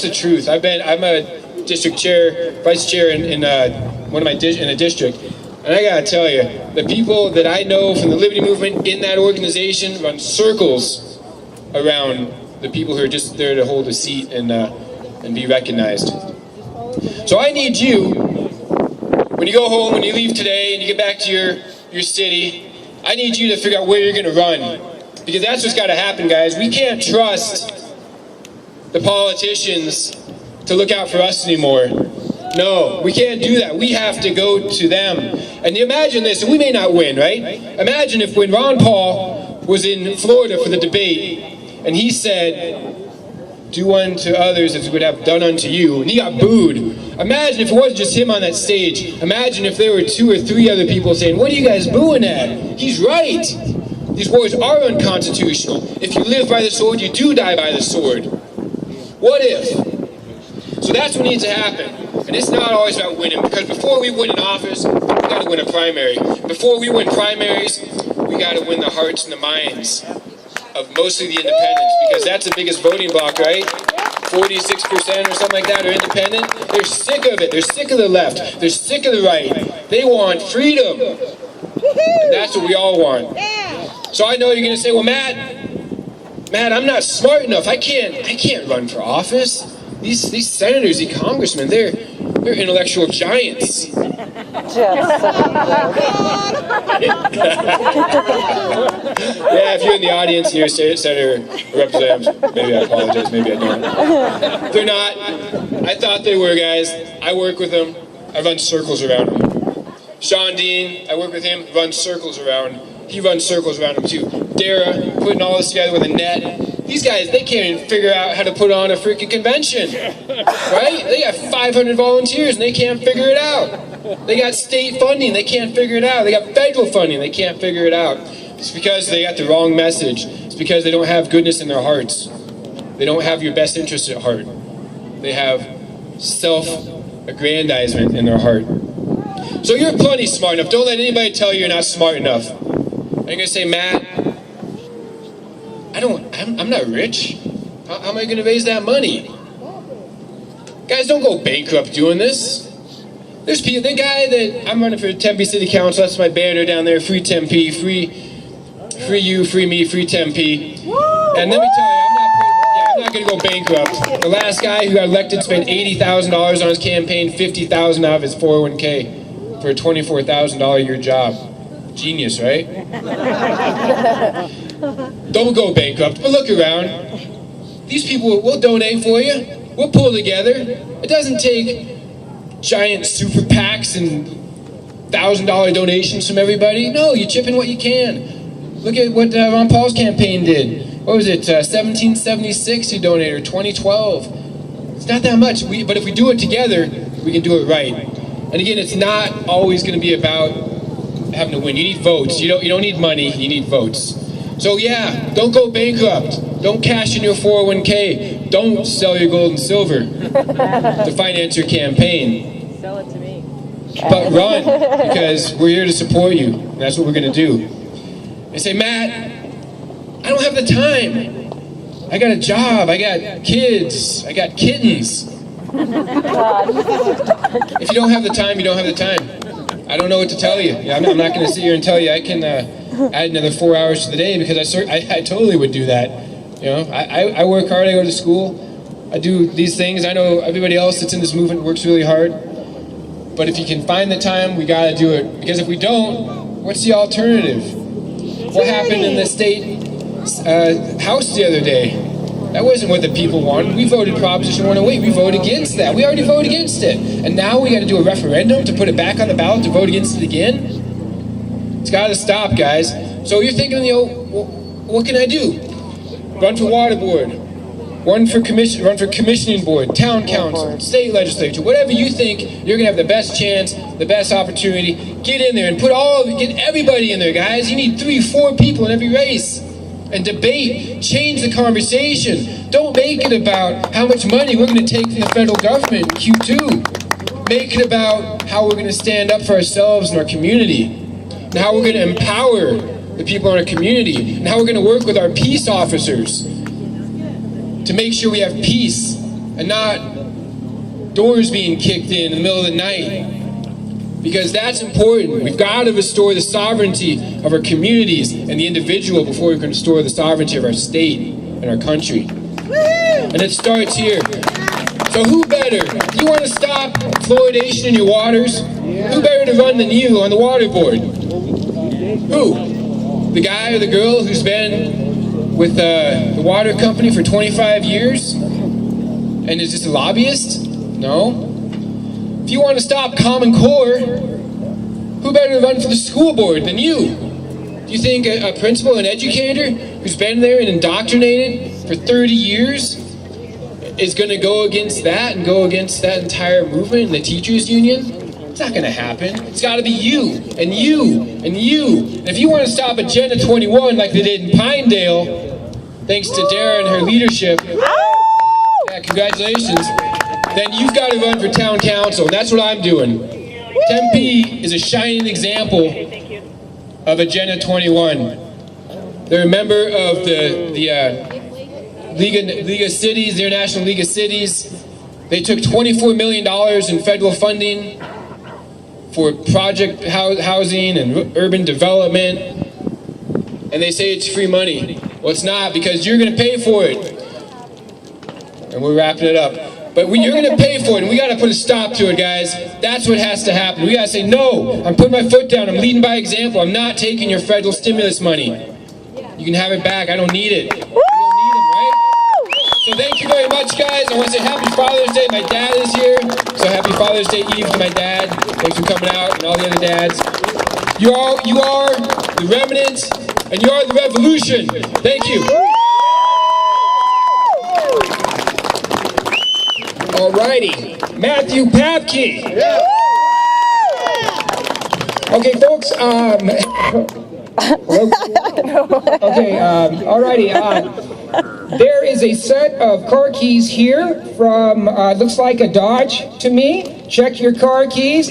the truth. I'm a district chair, vice chair in a district, and I gotta tell you, the people that I know from the Liberty Movement in that organization run circles around the people who are just there to hold a seat and be recognized. So I need you, when you go home, when you leave today and you get back to your city, I need you to figure out where you're gonna run. Because that's what's gotta happen, guys. We can't trust the politicians to look out for us anymore. No, we can't do that. We have to go to them. And imagine this, and we may not win, right? Imagine if when Ron Paul was in Florida for the debate, and he said, do unto others as you would have done unto you, and he got booed. Imagine if it wasn't just him on that stage. Imagine if there were 2 or 3 other people saying, what are you guys booing at? He's right. These wars are unconstitutional. If you live by the sword, you do die by the sword. What if? So that's what needs to happen. And it's not always about winning, because before we win an office, we got to win a primary. Before we win primaries, we got to win the hearts and the minds of mostly the independents, because that's the biggest voting bloc, right? 46% or something like that are independent. They're sick of it. They're sick of the left. They're sick of the right. They want freedom. And that's what we all want. So I know you're going to say, well, Matt, I'm not smart enough. I can't run for office. These senators, these congressmen, they're intellectual giants. Yeah, if you're in the audience and you're a senator or representative, maybe I apologize, maybe I don't. They're not. I thought they were, guys. I work with them. I run circles around them. Sean Dean, I work with him, run circles around. He runs circles around him too. Dara, putting all this together with a net. These guys, they can't even figure out how to put on a freaking convention, right? They got 500 volunteers and they can't figure it out. They got state funding, they can't figure it out. They got federal funding, they can't figure it out. It's because they got the wrong message. It's because they don't have goodness in their hearts. They don't have your best interests at heart. They have self-aggrandizement in their heart. So you're plenty smart enough. Don't let anybody tell you you're not smart enough. Are you gonna say, Matt, I'm not rich. How am I gonna raise that money? Guys, don't go bankrupt doing this. There's people, the guy that I'm running for Tempe City Council, that's my banner down there, free Tempe, free you, free me, free Tempe. And let me tell you, I'm not gonna go bankrupt. The last guy who got elected spent $80,000 on his campaign, $50,000 out of his 401k for a $24,000 a year job. Genius, right? Don't go bankrupt, but look around. These people will donate for you. We'll pull together. It doesn't take giant super PACs and $1,000 donations from everybody. No, you chip in what you can. Look at what Ron Paul's campaign did. What was it, 1776 he donated, or 2012. It's not that much, but if we do it together, we can do it right. And again, it's not always going to be about having to win. You need votes. You don't need money, you need votes. So yeah, don't go bankrupt. Don't cash in your 401k. Don't sell your gold and silver to finance your campaign. Sell it to me. But run, because we're here to support you. And that's what we're going to do. They say, Matt, I don't have the time. I got a job. I got kids. I got kittens. If you don't have the time, you don't have the time. I don't know what to tell you. I'm not going to sit here and tell you I can add another 4 hours to the day, because I totally would do that. You know, I work hard. I go to school. I do these things. I know everybody else that's in this movement works really hard. But if you can find the time, we got to do it. Because if we don't, what's the alternative? What happened in the state house the other day? That wasn't what the people wanted. We voted Proposition 108. We voted against that. We already voted against it. And now we got to do a referendum to put it back on the ballot to vote against it again? It's got to stop, guys. So you're thinking, well, what can I do? Run for water board. Run for commissioning board, town council, state legislature, whatever you think you're going to have the best chance, the best opportunity. Get in there and get everybody in there, guys. You need 3-4 people in every race. And debate, change the conversation. Don't make it about how much money we're going to take from the federal government in Q2. Make it about how we're going to stand up for ourselves and our community, and how we're going to empower the people in our community, and how we're going to work with our peace officers to make sure we have peace and not doors being kicked in the middle of the night. Because that's important. We've got to restore the sovereignty of our communities and the individual before we can restore the sovereignty of our state and our country. And it starts here. So who better? You want to stop fluoridation in your waters? Who better to run than you on the water board? Who? The guy or the girl who's been with the water company for 25 years and is just a lobbyist? No. If you want to stop Common Core, who better to run for the school board than you? Do you think a principal, an educator who's been there and indoctrinated for 30 years is going to go against that and go against that entire movement and the teachers union? It's not going to happen. It's got to be you and you and you. And if you want to stop Agenda 21 like they did in Pinedale, thanks to Dara and her leadership, yeah, congratulations, then you've got to run for town council. And that's what I'm doing. Tempe is a shining example of Agenda 21. They're a member of the League of Cities, the International League of Cities. They took $24 million in federal funding for project housing and urban development. And they say it's free money. Well, it's not, because you're going to pay for it. And we're wrapping it up. But you're going to pay for it, and we got to put a stop to it, guys. That's what has to happen. We got to say, no, I'm putting my foot down. I'm leading by example. I'm not taking your federal stimulus money. You can have it back. I don't need it. You don't need them, right? So thank you very much, guys. I want to say Happy Father's Day. My dad is here. So Happy Father's Day Eve to my dad. Thanks for coming out, and all the other dads. You are the remnant, and you are the revolution. Thank you. Alrighty, Matthew Papke. Yeah. Okay, folks. Alrighty. There is a set of car keys here from looks like a Dodge to me. Check your car keys.